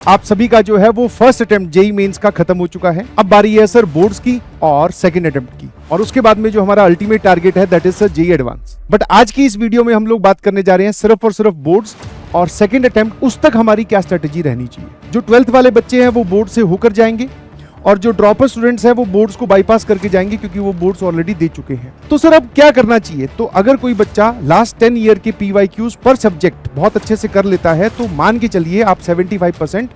आप सभी का जो है वो फर्स्ट अटेम्प्ट जेई मेंस का खत्म हो चुका है। अब बारी है सर बोर्ड्स की और सेकंड अटेम्प्ट की, और उसके बाद में जो हमारा अल्टीमेट टारगेट है that is sir JEE advance. But आज की इस वीडियो में हम लोग बात करने जा रहे हैं सिर्फ और सिर्फ बोर्ड्स और सेकंड अटेम्प्ट, उस तक हमारी क्या स्ट्रेटेजी रहनी चाहिए। जो 12th वाले बच्चे हैं वो बोर्ड से होकर जाएंगे और जो ड्रॉपर स्टूडेंट्स हैं वो बोर्ड्स को बाईपास करके जाएंगे क्योंकि वो बोर्ड्स ऑलरेडी दे चुके हैं। तो सर अब क्या करना चाहिए? तो अगर कोई बच्चा लास्ट 10 ईयर के पीवाईक्यूज पर सब्जेक्ट बहुत अच्छे से कर लेता है तो मान के चलिए आप 75%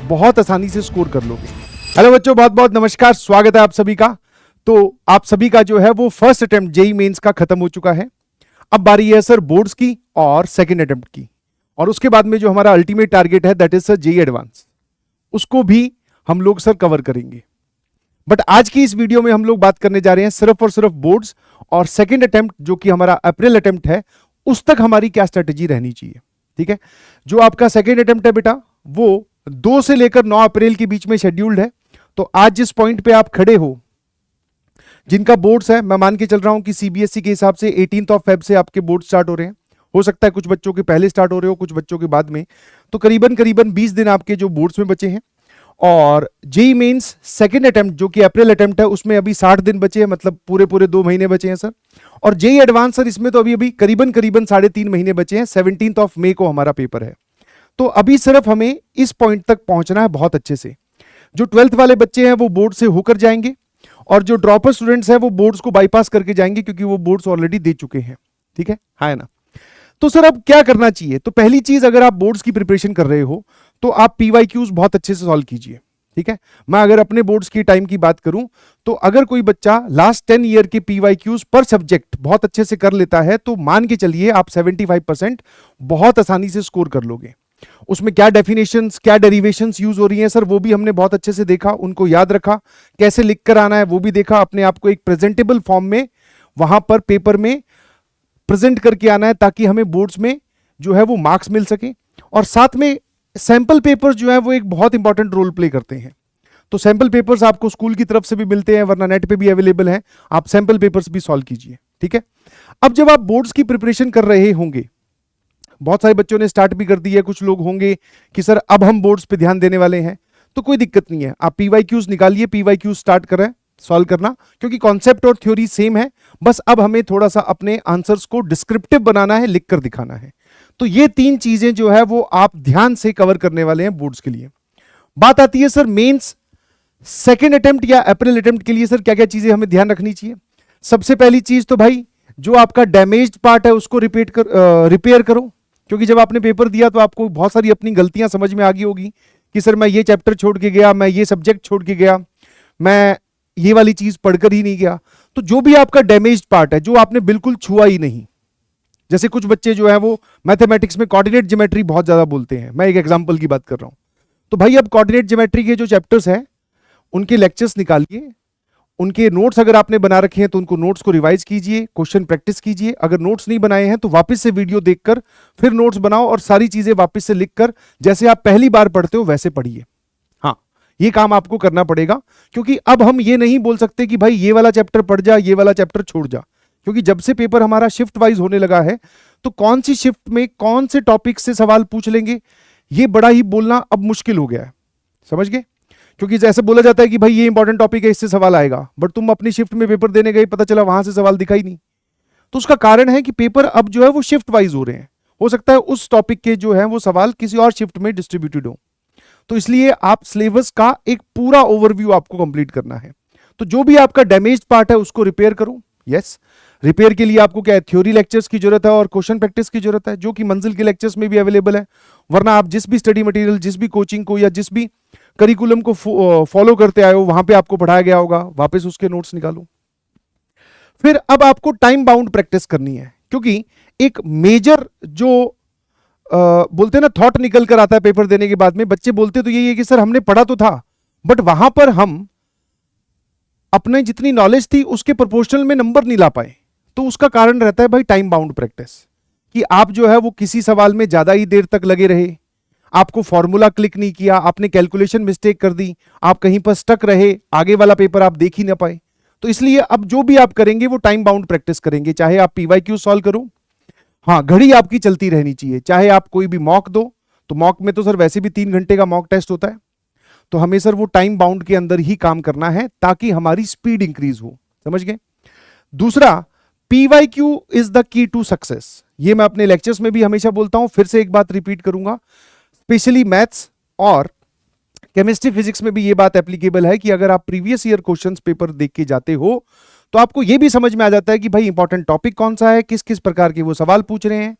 बहुत आसानी से स्कोर कर लोगे। हेलो बच्चों, बहुत बहुत नमस्कार, स्वागत है आप सभी का। तो आप सभी का जो है वो फर्स्ट अटेम्प्ट जेई मेंस का खत्म हो चुका है। अब बारी है सर बोर्ड्स की और सेकंड अटेम्प्ट की, और उसके बाद में जो हमारा अल्टीमेट टारगेट है that is sir JEE advance, उसको भी हम लोग सर कवर करेंगे। बट आज की इस वीडियो में हम लोग बात करने जा रहे हैं सिर्फ और सिर्फ बोर्ड्स और सेकंड अटेम्प्ट जो कि हमारा अप्रैल अटेम्प्ट है, उस तक हमारी क्या स्ट्रेटेजी रहनी चाहिए। ठीक है, जो आपका सेकंड अटेम्प्ट है बेटा वो 2 से लेकर 9 अप्रैल के बीच में शेड्यूल्ड है। तो आज जिस पॉइंट पे आप खड़े हो, जिनका बोर्ड्स है, मैं मान के चल रहा हूं कि सीबीएसई के हिसाब से 18 फेब से आपके बोर्ड स्टार्ट हो रहे हैं। हो सकता है कुछ बच्चों के पहले स्टार्ट हो रहे हो, कुछ बच्चों के बाद में। तो करीबन 20 दिन आपके जो बोर्ड्स में बचे हैं। और जेई मेंस सेकंड अटेम्प्ट जो कि अप्रैल अटेम्प्ट है उसमें अभी 60 दिन बचे हैं, मतलब पूरे 2 महीने बचे हैं सर। और जेई एडवांस सर इसमें तो अभी करीबन 3.5 महीने बचे हैं। 17 मई को हमारा पेपर है। तो अभी सिर्फ हमें इस पॉइंट तक पहुंचना है बहुत अच्छे से। जो 12th वाले बच्चे हैं वो बोर्ड से होकर जाएंगे और जो ड्रॉपर स्टूडेंट्स हैं वो बोर्ड्स को बाईपास करके जाएंगे क्योंकि वो बोर्ड्स ऑलरेडी दे चुके हैं। ठीक है, हाँ ना। तो सर अब क्या करना चाहिए? तो पहली चीज, अगर आप बोर्ड्स की प्रिपरेशन कर रहे हो तो आप पीवाईक्यूज बहुत अच्छे से सॉल्व कीजिए। ठीक है, मैं अगर अपने बोर्ड्स की टाइम की बात करूं तो अगर कोई बच्चा लास्ट 10 ईयर के पीवाईक्यूज पर सब्जेक्ट बहुत अच्छे से कर लेता है तो मान के चलिए आप 75% बहुत आसानी से स्कोर कर लोगे। उसमें क्या डेफिनेशंस, क्या डेरिवेशंस यूज हो रही हैं सर, वो भी हमने बहुत अच्छे से देखा, उनको याद रखा, कैसे लिख कर आना है वो भी देखा, अपने आप को एक प्रेजेंटेबल फॉर्म में वहां पर पेपर में प्रेजेंट करके आना है ताकि हमें बोर्ड्स में जो है वो मार्क्स मिल सके। और साथ में सैंपल पेपर्स जो है वो एक बहुत इंपॉर्टेंट रोल प्ले करते हैं। तो सैंपल पेपर्स आपको स्कूल की तरफ से भी मिलते हैं, वरना नेट पे भी अवेलेबल हैं, आप सैंपल पेपर्स भी सॉल्व कीजिए। ठीक है, अब जब आप बोर्ड्स की प्रिपरेशन कर रहे होंगे, बहुत सारे बच्चों ने स्टार्ट भी कर दी है, कुछ लोग होंगे कि सर अब हम बोर्ड्स पे ध्यान देने वाले हैं, तो कोई दिक्कत नहीं है, आप पीवाईक्यूज निकालिए, पीवाईक्यूज स्टार्ट करें सॉल्व करना, क्योंकि कॉन्सेप्ट और थ्योरी सेम है, बस अब हमें थोड़ा सा अपने आंसर्स को डिस्क्रिप्टिव बनाना है, लिखकर दिखाना है। तो ये 3 चीजें जो है वो आप ध्यान से कवर करने वाले हैं बोर्ड्स के लिए। बात आती है सर मेंस सेकंड अटेम्प्ट या अप्रैल अटेम्प्ट के लिए सर क्या क्या चीजें हमें ध्यान रखनी चाहिए। सबसे पहली चीज तो भाई जो आपका डैमेज्ड पार्ट है उसको रिपेयर करो, क्योंकि जब आपने पेपर दिया तो आपको बहुत सारी अपनी गलतियां समझ में आ गई होगी कि सर मैं ये चैप्टर छोड़ के गया, मैं ये सब्जेक्ट छोड़ के गया, मैं ये वाली चीज पढ़कर ही नहीं गया। तो जो भी आपका डैमेज्ड पार्ट है, जो आपने बिल्कुल छुआ ही नहीं, जैसे कुछ बच्चे जो है वो मैथमेटिक्स में कोऑर्डिनेट ज्योमेट्री बहुत ज्यादा बोलते हैं, मैं एक एग्जांपल की बात कर रहा हूं। तो भाई अब कोऑर्डिनेट ज्योमेट्री के जो चैप्टर्स हैं उनके लेक्चर्स निकालिए, उनके नोट्स अगर आपने बना रखे हैं तो उनको नोट्स को रिवाइज कीजिए, क्वेश्चन प्रैक्टिस कीजिए। अगर नोट्स नहीं बनाए हैं तो वापस से वीडियो देखकर फिर नोट्स बनाओ और सारी चीजें वापस से लिखकर जैसे आप पहली बार पढ़ते हो वैसे पढ़िए। हाँ, ये काम आपको करना पड़ेगा, क्योंकि अब हम ये नहीं बोल सकते कि भाई ये वाला चैप्टर पढ़ जा, ये वाला चैप्टर छोड़ जा, क्योंकि जब से पेपर हमारा शिफ्ट वाइज होने लगा है तो कौन सी शिफ्ट में कौन से टॉपिक से सवाल पूछ लेंगे ये बड़ा ही बोलना अब मुश्किल हो गया है, समझ गए? क्योंकि जैसे बोला जाता है कि भाई ये इंपॉर्टेंट टॉपिक है, इससे सवाल आएगा, बट तुम अपनी शिफ्ट में पेपर देने गए, पता चला वहां से सवाल दिखा ही नहीं। तो उसका कारण है कि पेपर अब जो है वो शिफ्ट वाइज हो रहे हैं। हो सकता है उस टॉपिक के जो है वो सवाल किसी और शिफ्ट में डिस्ट्रीब्यूटेड हो, तो इसलिए आप सिलेबस का एक पूरा ओवरव्यू आपको कंप्लीट करना है। तो जो भी आपका डैमेज्ड पार्ट है उसको रिपेयर करो। यस, रिपेयर के लिए आपको क्या है, थ्योरी लेक्चर्स की जरूरत है और क्वेश्चन प्रैक्टिस की जरूरत है, जो कि मंजिल के लेक्चर्स में भी अवेलेबल है। वरना आप जिस भी स्टडी मटेरियल, जिस भी कोचिंग को या जिस भी करिकुलम को फॉलो करते आए हो वहां पे आपको पढ़ाया गया होगा, वापस उसके नोट्स निकालो। फिर अब आपको टाइम बाउंड प्रैक्टिस करनी है, क्योंकि एक मेजर जो बोलते हैं ना थॉट निकल कर आता है पेपर देने के बाद में, बच्चे बोलते तो यही है कि सर हमने पढ़ा तो था बट वहां पर हम अपने जितनी नॉलेज थी उसके प्रोपोर्शनल में नंबर नहीं ला पाए। तो उसका कारण रहता है भाई टाइम बाउंड प्रैक्टिस, कि आप जो है वो किसी सवाल में ज्यादा ही देर तक लगे रहे, आपको फॉर्मूला क्लिक नहीं किया, आपने कैलकुलेशन मिस्टेक कर दी, आप कहीं पर स्टक रहे, आगे वाला पेपर आप देख ही ना पाए। तो इसलिए अब जो भी आप करेंगे वो टाइम बाउंड प्रैक्टिस करेंगे, चाहे आप पीवाईक्यू सॉल्व करो, हाँ घड़ी आपकी चलती रहनी चाहिए, चाहे आप कोई भी मॉक दो तो मॉक में तो सर वैसे भी 3 घंटे का मॉक टेस्ट होता है, तो हमें सर वो टाइम बाउंड के अंदर ही काम करना है ताकि हमारी स्पीड इंक्रीज हो। समझ गए? दूसरा, PYQ is the key to success. ये मैं अपने लेक्चर्स में भी हमेशा बोलता हूं, फिर से एक बात रिपीट करूंगा, स्पेशली मैथ्स और केमिस्ट्री फिजिक्स में भी ये बात एप्लीकेबल है कि अगर आप प्रीवियस ईयर क्वेश्चंस पेपर देख के जाते हो तो आपको ये भी समझ में आ जाता है कि भाई इंपॉर्टेंट टॉपिक कौन सा है, किस किस प्रकार के वो सवाल पूछ रहे हैं,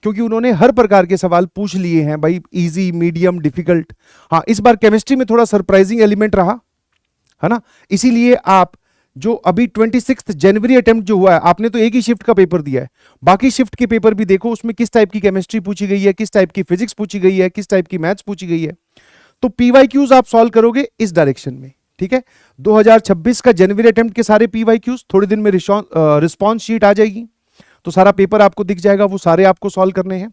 क्योंकि उन्होंने हर प्रकार के सवाल पूछ लिए हैं भाई, इजी, मीडियम, डिफिकल्ट। हाँ, इस बार केमिस्ट्री में थोड़ा सरप्राइजिंग एलिमेंट रहा है ना, इसीलिए आप जो अभी 26 जनवरी अटेम्प्ट जो हुआ है, आपने तो एक ही शिफ्ट का पेपर दिया है, बाकी शिफ्ट के पेपर भी देखो, उसमें किस टाइप की केमिस्ट्री पूछी गई है, किस टाइप की फिजिक्स पूछी गई है, किस टाइप की मैथ्स पूछी गई है। तो PYQs आप सॉल्व करोगे इस डायरेक्शन में, ठीक है। 2026 का जनवरी अटेम्प्ट के सारे PYQs थोड़े दिन में रिस्पॉन्स शीट आ जाएगी, तो सारा पेपर आपको दिख जाएगा, वो सारे आपको सॉल्व करने हैं।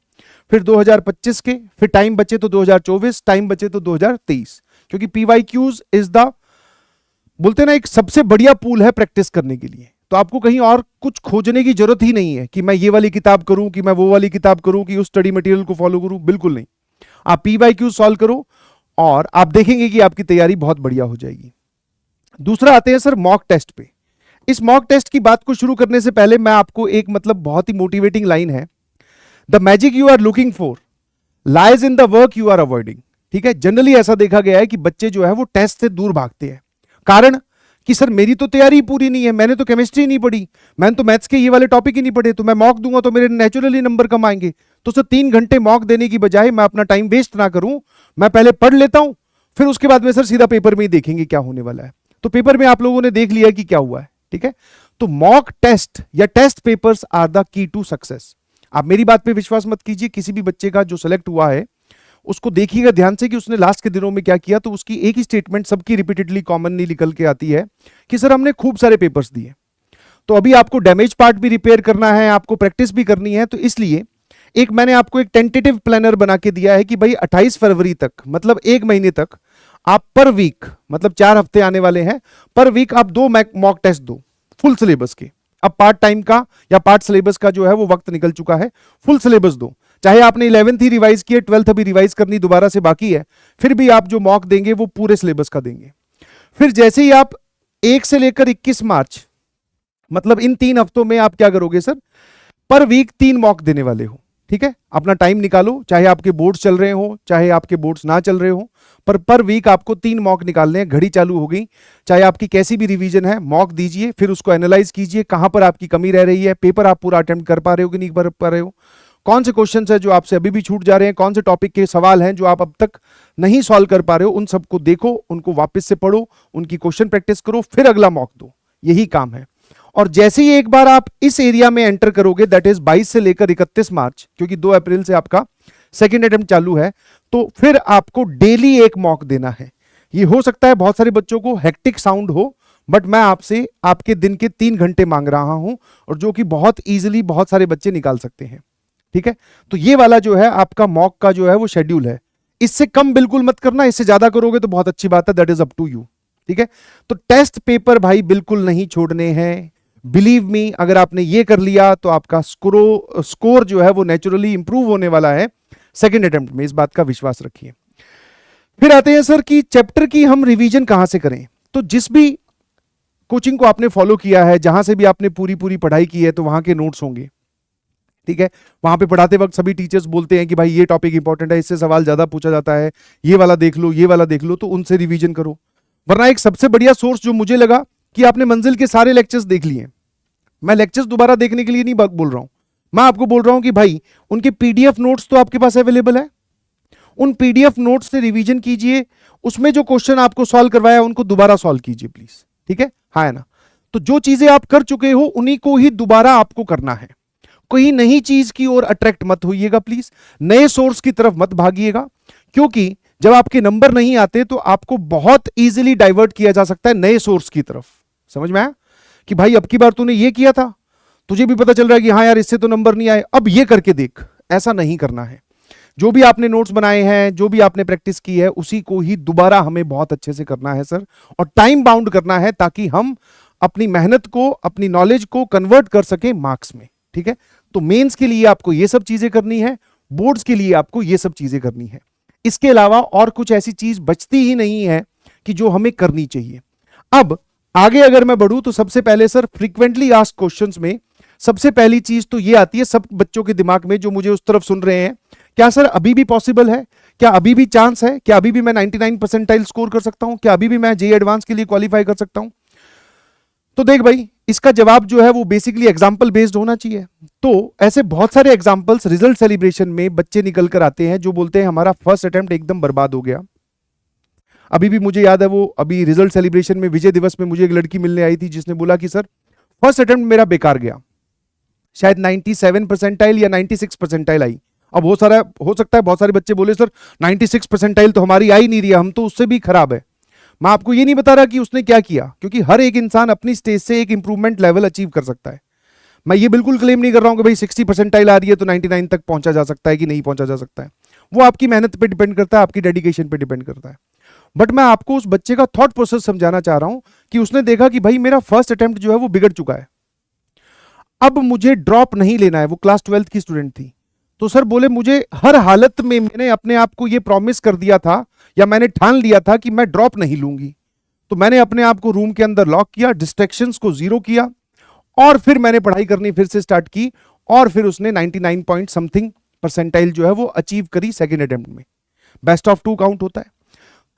फिर 2025 के, फिर टाइम बचे तो 2024, टाइम बचे तो 2023, क्योंकि PYQs इज द, बोलते ना, एक सबसे बढ़िया पूल है प्रैक्टिस करने के लिए। तो आपको कहीं और कुछ खोजने की जरूरत ही नहीं है कि मैं ये वाली किताब करूं, कि मैं वो वाली किताब करूं, कि उस स्टडी मटेरियल को फॉलो करूं, बिल्कुल नहीं। आप PYQ सॉल्व करो और आप देखेंगे कि आपकी तैयारी बहुत बढ़िया हो जाएगी। दूसरा आते हैं सर मॉक टेस्ट पे। इस मॉक टेस्ट की बात को शुरू करने से पहले मैं आपको एक, मतलब बहुत ही मोटिवेटिंग लाइन है, the magic you are looking for lies in the work you are avoiding. ठीक है, जनरली ऐसा देखा गया है कि बच्चे जो है वो टेस्ट से दूर भागते हैं, कारण कि सर मेरी तो तैयारी पूरी नहीं है, मैंने तो केमिस्ट्री नहीं पढ़ी, मैंने तो मैथ्स के ये वाले टॉपिक ही नहीं पढ़े, तो मैं मॉक दूंगा तो मेरे नेचुरली नंबर कम आएंगे। तो सर 3 घंटे मॉक देने की बजाय मैं अपना टाइम वेस्ट ना करूं, मैं पहले पढ़ लेता हूं, फिर उसके बाद में सर सीधा पेपर में ही देखेंगे क्या होने वाला है। तो पेपर में आप लोगों ने देख लिया कि क्या हुआ है, ठीक है। तो मॉक टेस्ट या test papers are the key to success. आप मेरी बात पे विश्वास मत कीजिए, किसी भी बच्चे का जो सेलेक्ट हुआ है उसको देखिएगा ध्यान से कि उसने लास्ट के दिनों में क्या किया, तो उसकी एक ही स्टेटमेंट सबकी रिपीटेडली कॉमनली निकल के आती है कि सर हमने खूब सारे पेपर्स दिए। तो अभी आपको डैमेज पार्ट भी रिपेयर करना है, आपको प्रैक्टिस भी करनी है, तो इसलिए एक मैंने आपको एक टेंटेटिव प्लानर बना के दिया है कि भाई 28 फरवरी तक, मतलब 1 महीने तक आप पर वीक, मतलब 4 हफ्ते आने वाले हैं, पर वीक आप 2 मॉक टेस्ट दो फुल सिलेबस के। अब पार्ट टाइम का या पार्ट सिलेबस का जो है वो वक्त निकल चुका है, फुल सिलेबस दो। चाहे आपने 11th ही रिवाइज किया, 12th अभी रिवाइज करनी दोबारा से बाकी है, फिर भी आप जो मॉक देंगे वो पूरे सिलेबस का देंगे। फिर जैसे ही आप 1 से लेकर 21 मार्च, मतलब इन 3 हफ्तों में आप क्या करोगे सर, पर वीक 3 मॉक देने वाले हो। ठीक है, अपना टाइम निकालो, चाहे आपके बोर्ड्स चल रहे हो चाहे आपके बोर्ड्स ना चल रहे हो, पर वीक आपको 3 मॉक निकालने हैं। घड़ी चालू हो गई, चाहे आपकी कैसी भी रिवीजन है, मॉक दीजिए, फिर उसको एनालाइज कीजिए, कहां पर आपकी कमी रह रही है, पेपर आप पूरा अटेम्प्ट कर पा रहे हो कि नहीं कर पा रहे हो, कौन से क्वेश्चंस है जो आपसे अभी भी छूट जा रहे हैं, कौन से टॉपिक के सवाल हैं जो आप अब तक नहीं सॉल्व कर पा रहे हो, उन सबको देखो, उनको वापस से पढ़ो, उनकी क्वेश्चन प्रैक्टिस करो, फिर अगला मॉक दो। यही काम है। और जैसे ही एक बार आप इस एरिया में एंटर करोगे, दैट इज 22 से लेकर 31 मार्च, क्योंकि 2 अप्रैल से आपका सेकेंड अटेम्प्ट चालू है, तो फिर आपको डेली एक मॉक देना है। ये हो सकता है बहुत सारे बच्चों को हेक्टिक साउंड हो, बट मैं आपसे आपके दिन के 3 घंटे मांग रहा हूं, और जो कि बहुत इजीली बहुत सारे बच्चे निकाल सकते हैं। ठीक है, तो ये वाला जो है आपका मॉक का जो है वो शेड्यूल है। इससे कम बिल्कुल मत करना, इससे ज्यादा करोगे तो बहुत अच्छी बात है, that is up to you. ठीक है, तो टेस्ट पेपर भाई बिल्कुल नहीं छोड़ने हैं, बिलीव मी। अगर आपने ये कर लिया तो आपका स्कोर जो है वो नेचुरली इंप्रूव होने वाला है सेकेंड अटेम्प्ट में, इस बात का विश्वास रखिए। फिर आते हैं सर कि चैप्टर की हम रिवीजन कहां से करें। तो जिस भी कोचिंग को आपने फॉलो किया है, जहां से भी आपने पूरी पढ़ाई की है, तो वहां के नोट्स होंगे। ठीक है, वहां पे पढ़ाते वक्त सभी टीचर्स बोलते हैं कि भाई ये टॉपिक इंपॉर्टेंट है, इससे सवाल ज्यादा पूछा जाता है, ये वाला देख लो, ये वाला देख लो, तो उनसे रिवीजन करो। वरना एक सबसे बढ़िया सोर्स जो मुझे लगा कि आपने मंजिल के सारे लेक्चर्स देख लिए। मैं लेक्चर्स दोबारा देखने के लिए नहीं बोल रहा हूं, मैं आपको बोल रहा हूं कि भाई उनके पीडीएफ नोट्स तो आपके पास अवेलेबल है, उन पीडीएफ नोट्स से रिवीजन कीजिए, उसमें जो क्वेश्चन आपको सॉल्व करवाया उनको दोबारा सॉल्व कीजिए प्लीज। ठीक है, हाँ है ना। तो जो चीजें आप कर चुके हो उन्हीं को ही दोबारा आपको करना है, कोई नई चीज की ओर अट्रैक्ट मत होइएगा प्लीज, नए सोर्स की तरफ मत भागिएगा, क्योंकि जब आपके नंबर नहीं आते तो आपको बहुत इजीली डाइवर्ट किया जा सकता है नए सोर्स की तरफ। समझ में आया कि भाई अब की बार तूने ये किया था, तुझे भी पता चल रहा है कि हाँ यार इससे तो नंबर नहीं आए, अब ये करके देख। ऐसा नहीं करना है। जो भी आपने नोट्स बनाए हैं, जो भी आपने प्रैक्टिस की है, उसी को ही दोबारा हमें बहुत अच्छे से करना है सर, और टाइम बाउंड करना है ताकि हम अपनी मेहनत को, अपनी नॉलेज को कन्वर्ट कर सके मार्क्स में। ठीक है, तो मेंस के लिए आपको ये सब चीजें करनी है, बोर्ड्स के लिए आपको ये सब चीजें करनी है। इसके अलावा और कुछ ऐसी चीज बचती ही नहीं है कि जो हमें करनी चाहिए। अब आगे अगर मैं बढ़ूं तो सबसे पहले सर फ्रीक्वेंटली आस्क्ड क्वेश्चंस में सबसे पहली चीज तो ये आती है सब बच्चों के दिमाग में जो मुझे उस तरफ सुन रहे हैं, क्या सर अभी भी पॉसिबल है, क्या अभी भी चांस है, क्या अभी भी मैं 99 परसेंटाइल स्कोर कर सकता हूं, क्या अभी भी मैं जेईई एडवांस के लिए क्वालिफाई कर सकता हूं? तो देख भाई, इसका जवाब जो है वो बेसिकली एग्जाम्पल बेस्ड होना चाहिए। तो ऐसे बहुत सारे एग्जाम्पल्स रिजल्ट सेलिब्रेशन में बच्चे निकल कर आते हैं जो बोलते हैं हमारा फर्स्ट अटेम्प्ट एकदम बर्बाद हो गया। अभी भी मुझे याद है, वो अभी रिजल्ट सेलिब्रेशन में विजय दिवस में मुझे एक लड़की मिलने आई थी जिसने बोला कि सर फर्स्ट अटेम्प्ट मेरा बेकार गया, शायद 97 परसेंटाइल या 96 परसेंटाइल आई। अब हो सकता है बहुत सारे बच्चे बोले सर 96 परसेंटाइल तो हमारी आ ही नहीं रही है, हम तो उससे भी खराब है। मैं आपको ये नहीं बता रहा कि उसने क्या किया, क्योंकि हर एक इंसान अपनी स्टेज से एक इंप्रूवमेंट लेवल अचीव कर सकता है। मैं ये बिल्कुल क्लेम नहीं कर रहा हूं कि भाई 60 परसेंटाइल आ रही है तो 99 तक पहुंचा जा सकता है कि नहीं पहुंचा जा सकता है। वो आपकी मेहनत पे डिपेंड करता है, आपकी डेडिकेशन पे डिपेंड करता है। बट मैं आपको उस बच्चे का थॉट प्रोसेस समझाना चाह रहा हूं कि उसने देखा कि भाई मेरा फर्स्ट अटेम्प्ट जो है वो बिगड़ चुका है, अब मुझे ड्रॉप नहीं लेना है। वो क्लास 12th की स्टूडेंट थी। तो सर बोले मुझे हर हालत में मैंने अपने आप को ये प्रॉमिस कर दिया था या मैंने ठान लिया था कि मैं ड्रॉप नहीं लूंगी। तो मैंने अपने आप को रूम के अंदर लॉक किया, डिस्ट्रैक्शंस को जीरो किया और फिर मैंने पढ़ाई करनी फिर से स्टार्ट की और फिर उसने 99 पॉइंट समथिंग परसेंटाइल जो है वो अचीव करी सेकेंड अटेम्प्ट में। बेस्ट ऑफ 2 काउंट होता है।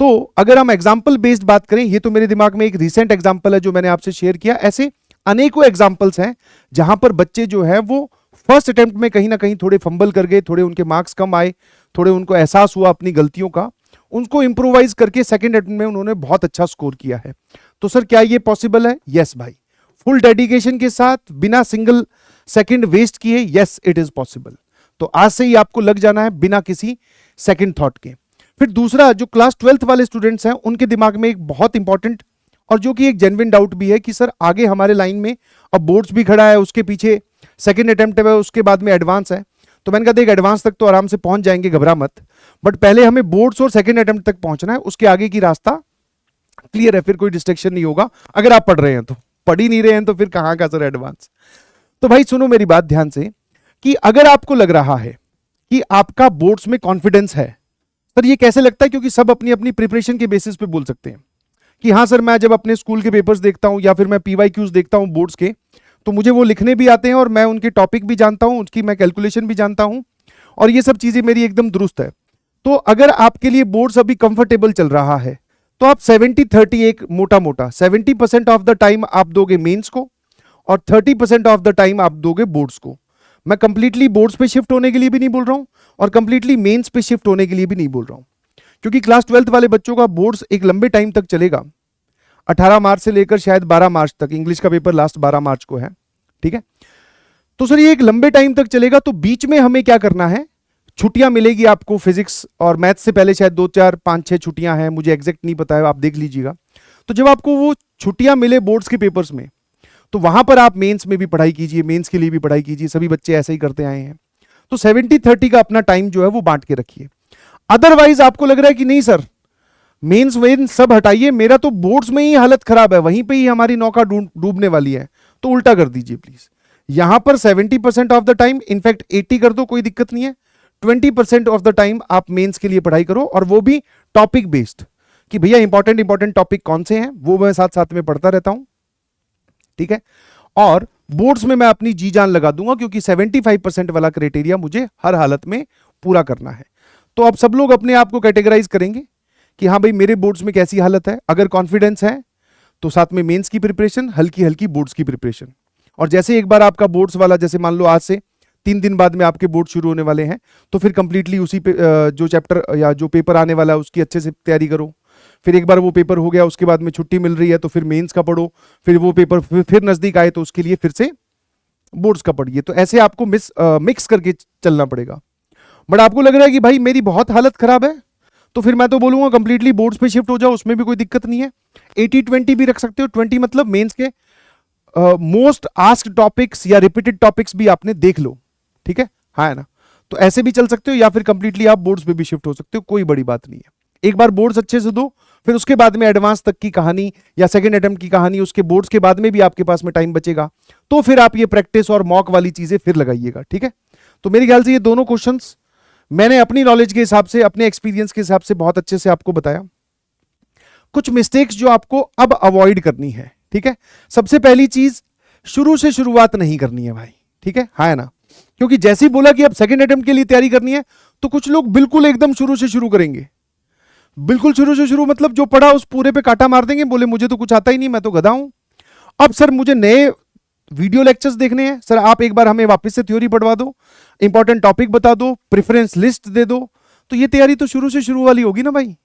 तो अगर हम एग्जाम्पल बेस्ड बात करें, ये तो मेरे दिमाग में एक रिसेंट एग्जाम्पल है जो मैंने आपसे शेयर किया, ऐसे अनेकों एग्जाम्पल्स हैं जहां पर बच्चे जो है वो फर्स्ट अटेम्प्ट में कहीं ना कहीं थोड़े फंबल कर गए, थोड़े उनके मार्क्स कम आए, थोड़े उनको एहसास हुआ अपनी गलतियों का, उनको इंप्रोवाइज करके सेकंड अटेम्प्ट में उन्होंने बहुत अच्छा स्कोर किया है। तो सर क्या ये पॉसिबल है? यस भाई, फुल डेडिकेशन के साथ बिना सिंगल सेकंड वेस्ट किए, यस इट इज पॉसिबल। तो आज से ही आपको लग जाना है बिना किसी सेकंड थॉट के। फिर दूसरा, जो क्लास 12th वाले स्टूडेंट्स हैं उनके दिमाग में एक बहुत इंपॉर्टेंट और जो कि एक जेन्युइन डाउट भी है कि सर आगे हमारे लाइन में अब बोर्ड्स भी खड़ा है, उसके पीछे सेकंड अटेम्प्ट है, उसके बाद में एडवांस है। तो मैंने कहा देख एडवांस तक तो आराम से पहुंच जाएंगे, घबरा मत, बट पहले हमें बोर्ड्स और सेकंड अटेम्प्ट तक पहुंचना है, उसके आगे की रास्ता क्लियर है, फिर कोई डिस्ट्रैक्शन नहीं होगा। अगर आप पढ़ रहे हैं तो, पढ़ ही नहीं रहे हैं तो फिर कहां का सर एडवांस। तो भाई सुनो मेरी बात ध्यान से कि अगर आपको लग रहा है कि आपका बोर्ड्स में कॉन्फिडेंस है, सर ये कैसे लगता है, क्योंकि सब अपनी अपनी प्रिपरेशन के बेसिस पे बोल सकते हैं कि हाँ सर मैं जब अपने स्कूल के पेपर्स देखता हूं या फिर मैं PYQs देखता हूं बोर्ड्स के, तो मुझे वो लिखने भी आते हैं और मैं उनके टॉपिक भी जानता हूं, उसकी मैं कैलकुलेशन भी जानता हूं और ये सब चीजें मेरी एकदम दुरुस्त है। तो अगर आपके लिए बोर्ड्स अभी कंफर्टेबल चल रहा है तो आप 70-30 एक मोटा मोटा 70% ऑफ द टाइम आप दोगे मेंस को और 30% ऑफ द टाइम आप दोगे बोर्ड्स को। मैं कंप्लीटली बोर्ड्स पे शिफ्ट होने के लिए भी नहीं बोल रहा हूं और कंप्लीटली मेंस पे शिफ्ट होने के लिए भी नहीं बोल रहा हूं, क्योंकि क्लास 12th वाले बच्चों का बोर्ड्स एक लंबे टाइम तक चलेगा, 18 मार्च से लेकर शायद 12 मार्च तक। इंग्लिश का पेपर लास्ट 12 मार्च को है, ठीक है। तो सर ये एक लंबे टाइम तक चलेगा, तो बीच में हमें क्या करना है, छुट्टियां मिलेगी आपको, फिजिक्स और मैथ से पहले शायद 2, 4, 5, 6 छुट्टियां हैं, मुझे एग्जैक्ट नहीं पता है, आप देख लीजिएगा। तो जब आपको वो छुट्टियां मिले बोर्ड्स के पेपर्स में, तो वहां पर आप मेंस में भी पढ़ाई कीजिए, मेंस के लिए भी पढ़ाई कीजिए, सभी बच्चे ऐसे ही करते आए हैं। तो 70-30 का अपना टाइम जो है वो बांट के रखिए। अदरवाइज आपको लग रहा है कि नहीं सर मेंस वेन सब हटाइए, मेरा तो बोर्ड्स में ही हालत खराब है, वहीं पे ही हमारी नौका डूबने वाली है, तो उल्टा कर दीजिए प्लीज। यहां पर 70% ऑफ द टाइम, इनफैक्ट 80 कर दो, कोई दिक्कत नहीं है। 20% ऑफ द टाइम आप मेंस के लिए पढ़ाई करो और वो भी टॉपिक बेस्ड, कि भैया इंपॉर्टेंट टॉपिक कौन से हैं वो मैं साथ साथ में पढ़ता रहता हूं, ठीक है। और बोर्ड्स में मैं अपनी जी जान लगा दूंगा, क्योंकि 75% वाला क्राइटेरिया मुझे हर हालत में पूरा करना है। तो अब सब लोग अपने आप को कैटेगराइज करेंगे कि हाँ भाई मेरे बोर्ड्स में कैसी हालत है। अगर कॉन्फिडेंस है तो साथ में मेंस की प्रिपरेशन, हल्की हल्की बोर्ड्स की प्रिपरेशन। और जैसे एक बार आपका बोर्ड्स वाला, जैसे मान लो आज से 3 दिन बाद में आपके बोर्ड शुरू होने वाले हैं, तो फिर कंप्लीटली उसी पे जो चैप्टर या जो पेपर आने वाला है उसकी अच्छे से तैयारी करो। फिर एक बार वो पेपर हो गया, उसके बाद में छुट्टी मिल रही है तो फिर मेंस का पढ़ो, फिर वो पेपर फिर नजदीक आए तो उसके लिए फिर से बोर्ड्स का पढ़िए। तो ऐसे आपको मिक्स करके चलना पड़ेगा। बट आपको लग रहा है कि भाई मेरी बहुत हालत खराब है, तो फिर मैं तो बोलूंगा कंप्लीटली बोर्ड्स पे शिफ्ट हो जाओ, उसमें भी कोई दिक्कत नहीं है। 80-20 भी रख सकते हो। 20 मतलब मेंस के मोस्ट आस्क्ड टॉपिक्स या रिपीटेड टॉपिक्स भी आपने देख लो, ठीक है, हाँ है ना। तो ऐसे भी चल सकते हो या फिर कंप्लीटली आप बोर्ड्स पे भी शिफ्ट हो सकते हो, कोई बड़ी बात नहीं है। एक बार बोर्ड्स अच्छे से दो, फिर उसके बाद में एडवांस तक की कहानी या सेकंड अटेम्प्ट की कहानी, उसके बोर्ड्स के बाद में भी आपके पास में टाइम बचेगा, तो फिर आप ये प्रैक्टिस और मॉक वाली चीजें फिर लगाइएगा, ठीक है। तो मेरे ख्याल से ये दोनों क्वेश्चंस मैंने अपनी नॉलेज के हिसाब से, अपने एक्सपीरियंस के हिसाब से बहुत अच्छे से आपको बताया। कुछ मिस्टेक्स जो आपको अब अवॉइड करनी है, ठीक है। सबसे पहली चीज, शुरू से शुरुआत नहीं करनी है भाई, ठीक है, हाँ है ना। क्योंकि जैसे ही बोला कि अब सेकंड अटेम्प्ट के लिए तैयारी करनी है, तो कुछ लोग बिल्कुल एकदम शुरू से शुरू करेंगे। बिल्कुल शुरू से शुरू मतलब जो पढ़ा उस पूरे पे कांटा मार देंगे, बोले मुझे तो कुछ आता ही नहीं, मैं तो गधा हूं। अब सर मुझे नए वीडियो लेक्चर्स देखने हैं, सर आप एक बार हमें वापस से थ्योरी पढ़वा दो, इंपॉर्टेंट टॉपिक बता दो, प्रेफरेंस लिस्ट दे दो। तो ये तैयारी तो शुरू से शुरू वाली होगी ना भाई।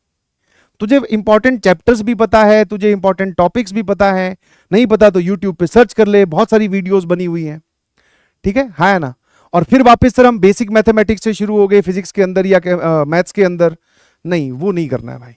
तुझे इंपॉर्टेंट चैप्टर्स भी पता है, तुझे इंपॉर्टेंट टॉपिक्स भी पता है, नहीं पता तो यूट्यूब पे सर्च कर ले, बहुत सारी वीडियोस बनी हुई हैं, ठीक है, हाँ है ना। और फिर वापस सर हम बेसिक मैथमेटिक्स से शुरू हो गए फिजिक्स के अंदर या मैथ्स के अंदर, नहीं वो नहीं करना है भाई,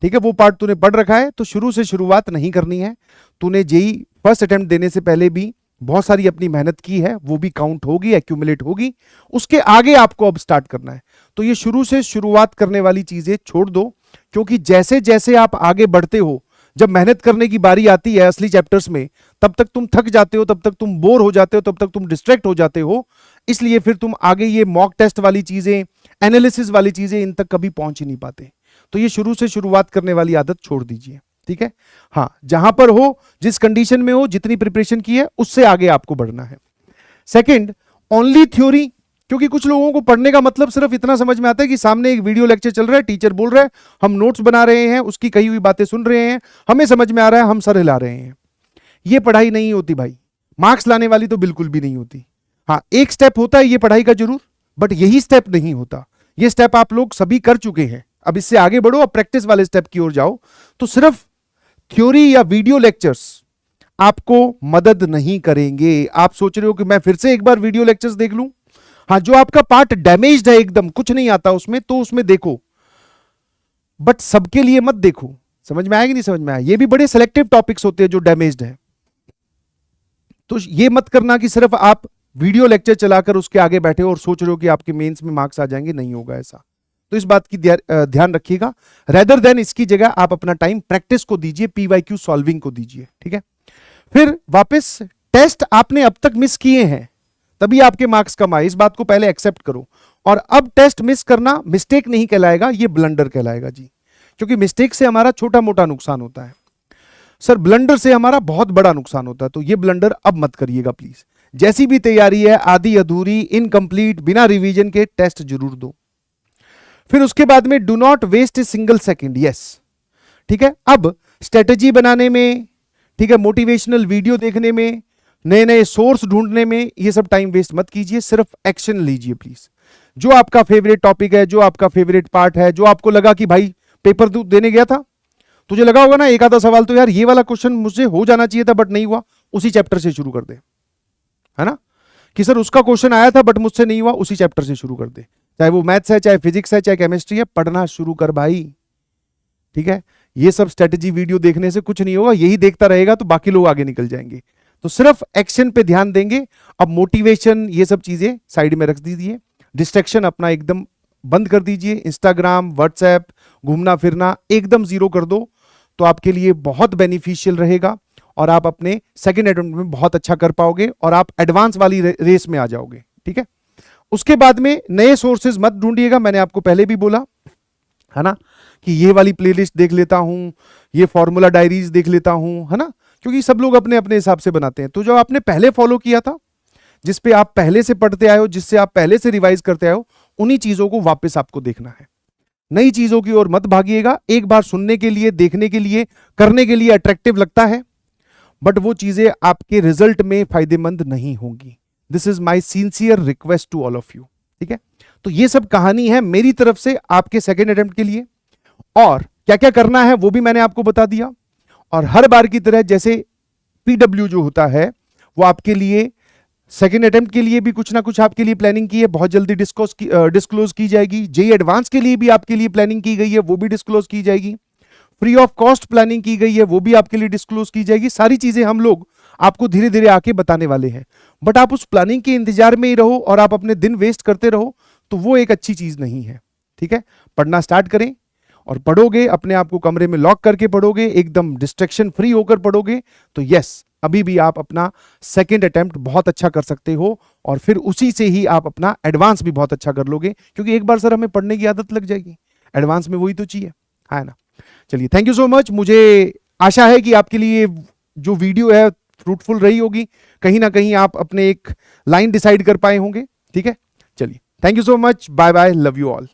ठीक है। वो पार्ट तूने पढ़ रखा है, तो शुरू से शुरुआत नहीं करनी है। तूने जेई फर्स्ट अटेम्प्ट देने से पहले भी बहुत सारी अपनी मेहनत की है, वो भी काउंट होगी, एक्यूमुलेट होगी, उसके आगे आपको अब स्टार्ट करना है। तो ये शुरू से शुरुआत करने वाली चीजें छोड़ दो, क्योंकि जैसे जैसे आप आगे बढ़ते हो, जब मेहनत करने की बारी आती है असली चैप्टर्स में, तब तक तुम थक जाते हो, तब तक तुम बोर हो जाते हो, तब तक तुम डिस्ट्रैक्ट हो जाते हो। इसलिए फिर तुम आगे ये मॉक टेस्ट वाली चीजें, एनालिसिस वाली चीजें, इन तक कभी पहुंच ही नहीं पाते। तो ये शुरू से शुरुआत करने वाली आदत छोड़ दीजिए, ठीक है। हाँ, जहां पर हो, जिस कंडीशन में हो, जितनी प्रिपरेशन की है, उससे आगे आपको बढ़ना है। Second, only theory. क्योंकि कुछ लोगों को पढ़ने का मतलब सिर्फ इतना समझ में आता है कि सामने एक वीडियो लेक्चर चल रहा है, टीचर बोल रहा है, हम नोट्स बना रहे हैं, उसकी कही हुई बातें सुन रहे हैं, हमें समझ में आ रहा है, हम सर हिला रहे हैं। ये पढ़ाई नहीं होती भाई, मार्क्स लाने वाली तो बिल्कुल भी नहीं होती। हाँ, एक स्टेप होता है ये पढ़ाई का जरूर, बट यही स्टेप नहीं होता। ये स्टेप आप लोग सभी कर चुके हैं, अब इससे आगे बढ़ो, अब प्रैक्टिस वाले स्टेप की ओर जाओ। तो सिर्फ थ्योरी या वीडियो लेक्चर्स आपको मदद नहीं करेंगे। आप सोच रहे हो कि मैं फिर से एक बार वीडियो लेक्चर्स देख लूं। हाँ, जो आपका पार्ट डैमेज्ड है, एकदम कुछ नहीं आता उसमें, तो उसमें देखो, बट सबके लिए मत देखो। समझ में आया कि नहीं समझ में आया? ये भी बड़े सेलेक्टिव टॉपिक्स होते हैं जो डैमेज्ड है। तो ये मत करना कि सिर्फ आप वीडियो लेक्चर चलाकर उसके आगे बैठे हो और सोच रहे हो कि आपके मेंस में मार्क्स आ जाएंगे, नहीं होगा ऐसा। तो इस बात की ध्यान रखिएगा। रेदर देन इसकी जगह आप अपना टाइम प्रैक्टिस को दीजिए, पीवाईक्यू सॉल्विंग को दीजिए, ठीक है। फिर वापस टेस्ट आपने अब तक मिस किए हैं, तभी आपके मार्क्स कम आए, इस बात को पहले एक्सेप्ट करो। और अब टेस्ट मिस करना मिस्टेक नहीं कहलाएगा, ये ब्लंडर कहलाएगा जी। क्योंकि मिस्टेक से हमारा छोटा मोटा नुकसान होता है सर, ब्लंडर से हमारा बहुत बड़ा नुकसान होता है। तो ये ब्लंडर अब मत करिएगा प्लीज। जैसी भी तैयारी है, आधी अधूरी, इनकम्प्लीट, बिना रिवीजन के टेस्ट जरूर दो। फिर उसके बाद में do not waste a single second, yes, ठीक है। अब स्ट्रेटेजी बनाने में, ठीक है, मोटिवेशनल वीडियो देखने में, नए नए सोर्स ढूंढने में, ये सब टाइम वेस्ट मत कीजिए, सिर्फ एक्शन लीजिए प्लीज। जो आपका फेवरेट टॉपिक है, जो आपका फेवरेट पार्ट है, जो आपको लगा कि भाई पेपर तू देने गया था, तुझे लगा होगा ना एक आधा सवाल तो यार ये वाला क्वेश्चन मुझसे हो जाना चाहिए था बट नहीं हुआ, उसी चैप्टर से शुरू कर दे, है ना। कि सर उसका क्वेश्चन आया था बट मुझसे नहीं हुआ, उसी चैप्टर से शुरू कर दे। चाहे वो मैथ्स है, चाहे फिजिक्स है, चाहे केमिस्ट्री है, पढ़ना शुरू कर भाई, ठीक है। ये सब स्ट्रेटेजी वीडियो देखने से कुछ नहीं होगा, यही देखता रहेगा तो बाकी लोग आगे निकल जाएंगे। तो सिर्फ एक्शन पे ध्यान देंगे। अब मोटिवेशन, ये सब चीजें साइड में रख दीजिए, डिस्ट्रैक्शन अपना एकदम बंद कर दीजिए। इंस्टाग्राम, व्हाट्सएप, घूमना फिरना एकदम जीरो कर दो, तो आपके लिए बहुत बेनिफिशियल रहेगा और आप अपने सेकेंड अटेम्प्ट में बहुत अच्छा कर पाओगे और आप एडवांस वाली रेस में आ जाओगे, ठीक है। उसके बाद में नए सोर्सेज मत ढूंढिएगा, मैंने आपको पहले भी बोला है ना, कि ये वाली प्लेलिस्ट देख लेता हूं, ये फॉर्मूला डायरीज देख लेता हूं, है ना, क्योंकि सब लोग अपने अपने हिसाब से बनाते हैं। तो जो आपने पहले फॉलो किया था, जिस पे आप पहले से पढ़ते आए हो, जिससे आप पहले से रिवाइज करते आए हो, उन्हीं चीजों को वापस आपको देखना है। नई चीजों की ओर मत भागिएगा। एक बार सुनने के लिए, देखने के लिए, करने के लिए अट्रैक्टिव लगता है, बट वो चीजें आपके रिजल्ट में फायदेमंद नहीं होंगी। This is my sincere request to all of you, ठीक है। तो ये सब कहानी है मेरी तरफ से आपके सेकेंड अटेम्प्ट के लिए, और क्या क्या करना है वो भी मैंने आपको बता दिया। और हर बार की तरह जैसे पीडब्ल्यू जो होता है वो आपके लिए सेकेंड अटेम्प्ट के लिए भी कुछ ना कुछ आपके लिए प्लानिंग की है, बहुत जल्दी डिस्क्लोज की जाएगी। जेई एडवांस के लिए भी आपके लिए प्लानिंग की गई है, वो भी डिस्क्लोज की जाएगी। फ्री ऑफ कॉस्ट प्लानिंग की गई है, वो भी आपके लिए डिस्क्लोज की जाएगी। सारी चीजें हम लोग आपको धीरे धीरे आके बताने वाले हैं, बट आप उस प्लानिंग के इंतजार में ही रहो और आप अपने दिन वेस्ट करते रहो, तो वो एक अच्छी चीज नहीं है, ठीक है। पढ़ना स्टार्ट करें, और पढ़ोगे, अपने आप को कमरे में लॉक करके पढ़ोगे, एकदम डिस्ट्रैक्शन फ्री होकर पढ़ोगे, तो यस, अभी भी आप अपना सेकंड अटेम्प्ट बहुत अच्छा कर सकते हो और फिर उसी से ही आप अपना एडवांस भी बहुत अच्छा कर लोगे, क्योंकि एक बार सर हमें पढ़ने की आदत लग जाएगी, एडवांस में वही तो चाहिए, है ना। चलिए, थैंक यू सो मच। मुझे आशा है कि आपके लिए जो वीडियो है फ्रूटफुल रही होगी, कहीं ना कहीं आप अपने एक लाइन डिसाइड कर पाए होंगे। ठीक है, चलिए, thank you so much, bye bye, love you all.